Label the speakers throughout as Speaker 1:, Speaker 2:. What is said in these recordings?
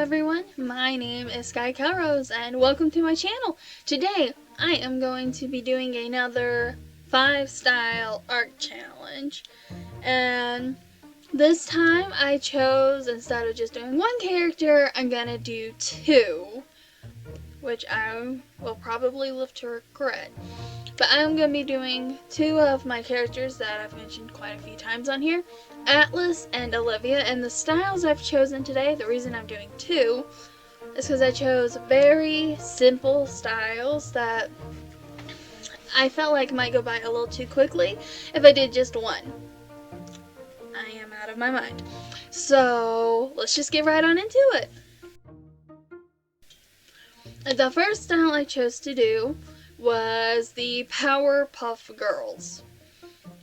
Speaker 1: everyone, my name is Sky Cowrose and welcome to my channel. Today I am going to be doing another 5-style art challenge, and this time I chose, instead of just doing one character, I'm gonna do 2, which I will probably live to regret. But I'm going to be doing 2 of my characters that I've mentioned quite a few times on here, Atlas and Olivia. And the styles I've chosen today, the reason I'm doing 2, is because I chose very simple styles that I felt like might go by a little too quickly if I did just one. I am out of my mind. So let's just get right on into it. The first style I chose to do was the Powerpuff Girls.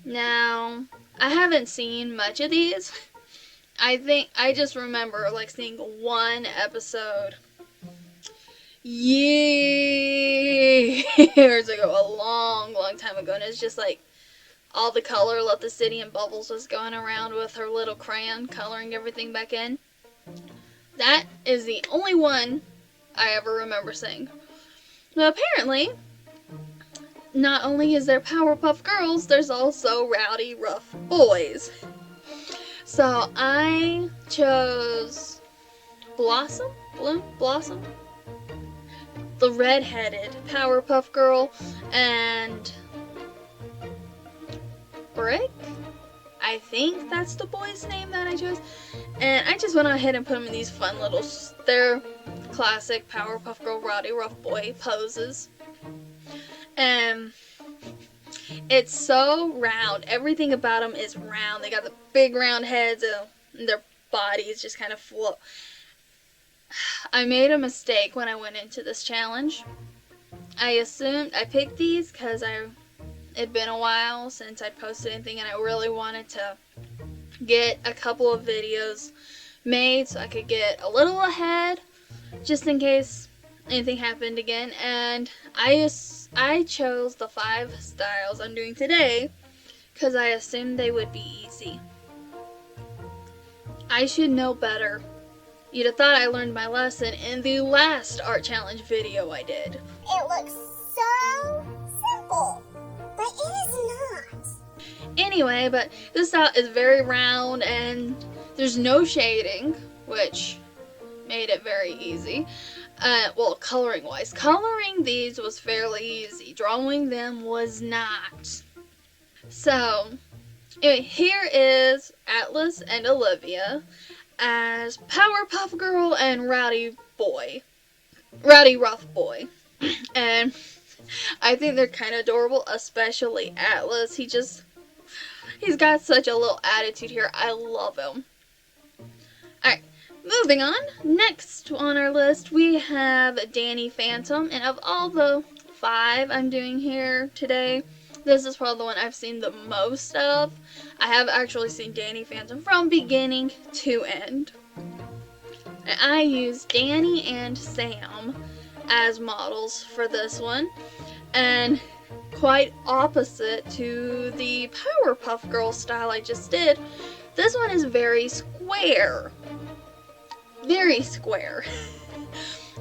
Speaker 1: Now, I haven't seen much of these. I just remember like seeing one episode years ago, a long time ago, and it's just like all the color left the city and Bubbles was going around with her little crayon coloring everything back in. That is the only one I ever remember seeing. Now apparently, not only is there Powerpuff Girls, there's also Rowdy Rough Boys. So I chose Blossom, the red-headed Powerpuff Girl, and Brick, I think that's the boy's name that I chose. And I just went ahead and put them in these fun little, they're classic Powerpuff Girl Rowdy Rough Boy poses. And it's so round. Everything about them is round. They got the big round heads and their bodies just kind of float. I made a mistake when I went into this challenge. I picked these because it'd been a while since I'd posted anything, and I really wanted to get a couple of videos made so I could get a little ahead just in case anything happened again. And I chose the 5 styles I'm doing today because I assumed they would be easy. I should know better. You'd have thought I learned my lesson in the last art challenge video I did.
Speaker 2: It looks so simple, but it is not.
Speaker 1: Anyway, but this style is very round and there's no shading, which made it very easy. Well, coloring wise. Coloring these was fairly easy. Drawing them was not. So, anyway, here is Atlas and Olivia as Powerpuff Girl and Rowdy Rough Boy. And I think they're kind of adorable, especially Atlas. He's got such a little attitude here. I love him. Alright. Moving on, next on our list we have Danny Phantom, and of all the 5 I'm doing here today, this is probably the one I've seen the most of. I have actually seen Danny Phantom from beginning to end. And I used Danny and Sam as models for this one, and quite opposite to the Powerpuff Girl style I just did, this one is very square. Very square.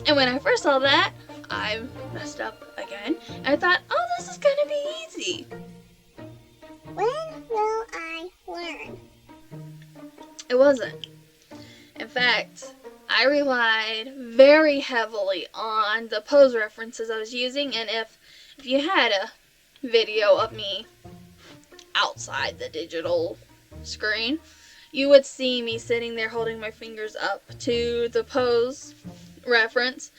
Speaker 1: And when I first saw that, I messed up again. I thought, oh, this is gonna be easy.
Speaker 2: When will I learn?
Speaker 1: It wasn't. In fact, I relied very heavily on the pose references I was using, and if you had a video of me outside the digital screen, you would see me sitting there holding my fingers up to the pose reference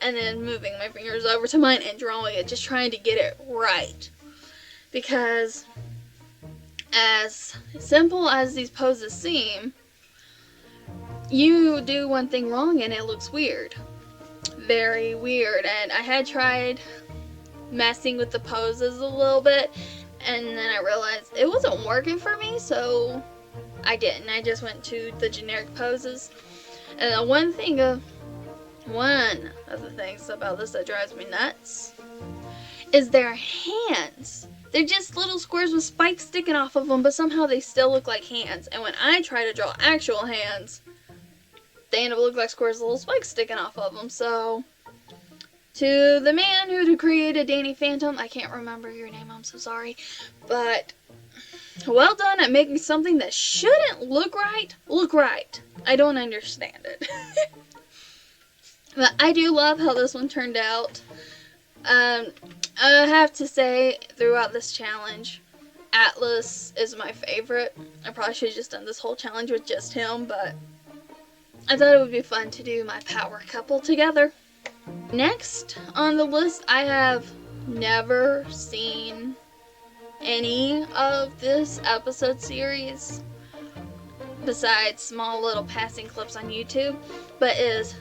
Speaker 1: and then moving my fingers over to mine and drawing it, just trying to get it right. Because as simple as these poses seem, you do one thing wrong and it looks weird. Very weird. And I had tried messing with the poses a little bit, and then I realized it wasn't working for me, so I didn't. I just went to the generic poses. And one of the things about this that drives me nuts is their hands. They're just little squares with spikes sticking off of them, but somehow they still look like hands. And when I try to draw actual hands, they end up looking like squares with little spikes sticking off of them. So, to the man who created Danny Phantom, I can't remember your name, I'm so sorry, but well done at making something that shouldn't look right. I don't understand it. But I do love how this one turned out. I have to say, throughout this challenge, Atlas is my favorite. I probably should have just done this whole challenge with just him, but I thought it would be fun to do my power couple together. Next on the list, I have never seen any of this episode series besides small little passing clips on YouTube, but is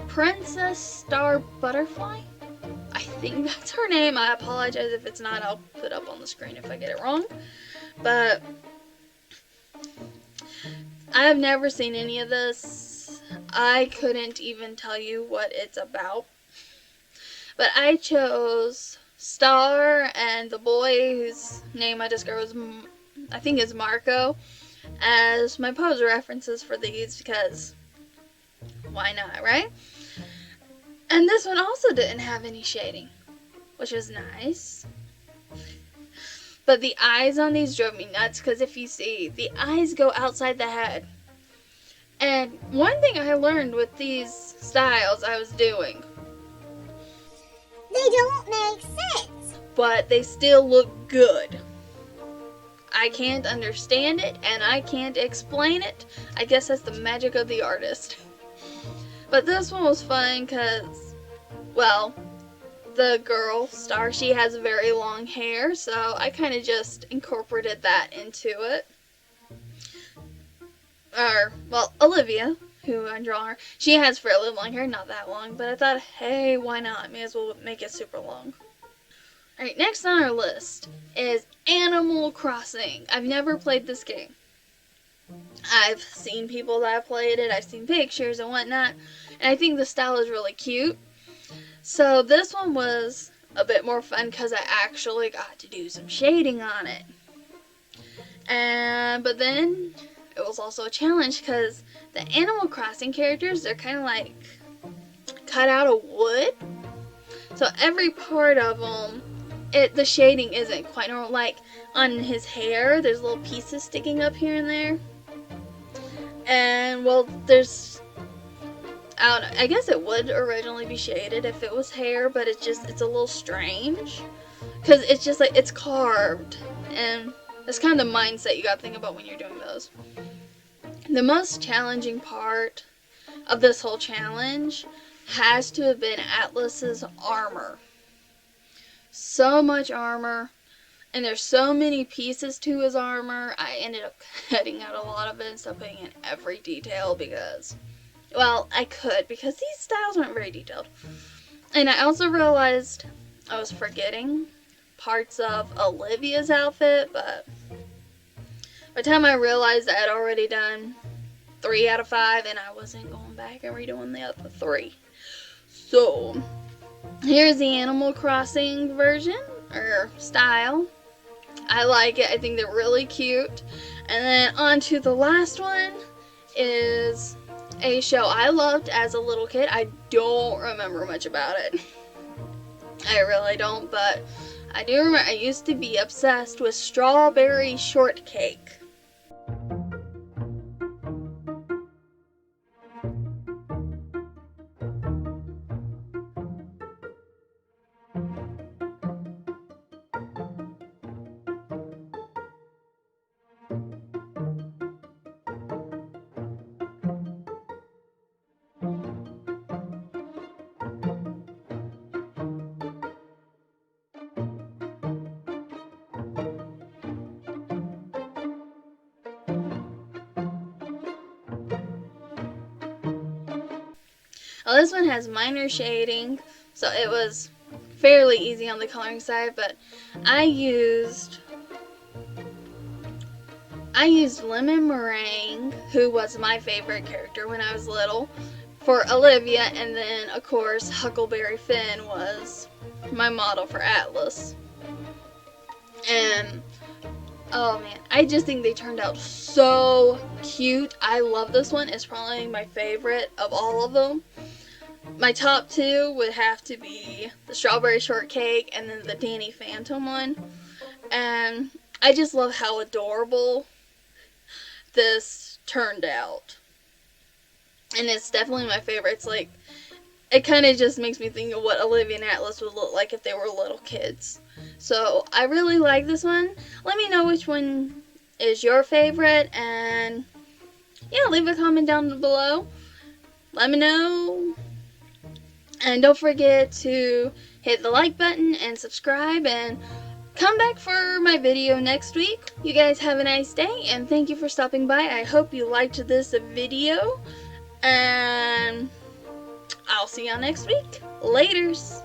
Speaker 1: Princess Star Butterfly. I think that's her name. I apologize if it's not. I'll put up on the screen if I get it wrong. But I have never seen any of this. I couldn't even tell you what it's about. But I chose Star and the boy whose name I discovered was, I think is Marco, as my pose references for these because why not, right? And this one also didn't have any shading, which was nice. But the eyes on these drove me nuts because if you see, the eyes go outside the head. And one thing I learned with these styles I was doing,
Speaker 2: They don't make sense.
Speaker 1: but they still look good. I can't understand it and I can't explain it. I guess that's the magic of the artist. But this one was fun because, well, the girl, Star, she has very long hair, so I kind of just incorporated that into it. Or, well, Olivia, who I'm drawing her, she has fairly long hair, not that long, but I thought, hey, why not? May as well make it super long. Alright, next on our list is Animal Crossing. I've never played this game. I've seen people that have played it, I've seen pictures and whatnot, and I think the style is really cute. So this one was a bit more fun because I actually got to do some shading on it. But then it was also a challenge because the Animal Crossing characters, they're kind of like cut out of wood. So every part of them, the shading isn't quite normal. Like on his hair, there's little pieces sticking up here and there. And well, there's, I don't know, I guess it would originally be shaded if it was hair, but it's a little strange. Because it's just like, it's carved. And that's kind of the mindset you gotta think about when you're doing those. The most challenging part of this whole challenge has to have been Atlas's armor. So much armor. And there's so many pieces to his armor, I ended up cutting out a lot of it instead of putting in every detail because, well, I could because these styles aren't very detailed. And I also realized I was forgetting parts of Olivia's outfit, but by the time I realized I had already done 3 out of 5 and I wasn't going back and redoing the other 3. So, here's the Animal Crossing version, or style. I like it. I think they're really cute. And then on to the last one is a show I loved as a little kid. I don't remember much about it. I really don't, but I do remember I used to be obsessed with Strawberry Shortcake. Well, this one has minor shading, so it was fairly easy on the coloring side, but I used Lemon Meringue, who was my favorite character when I was little, for Olivia, and then, of course, Huckleberry Finn was my model for Atlas. And Oh man, I just think they turned out so cute. I love this one. It's probably my favorite of all of them. My top two would have to be the strawberry shortcake and then the Danny Phantom one. And I just love how adorable this turned out. And it's definitely my favorite. It's like, it kind of just makes me think of what Olivia and Atlas would look like if they were little kids. So I really like this one. Let me know which one is your favorite, and yeah, leave a comment down below. Let me know. And don't forget to hit the like button and subscribe, and come back for my video next week. You guys have a nice day, and thank you for stopping by. I hope you liked this video, and I'll see y'all next week. Laters.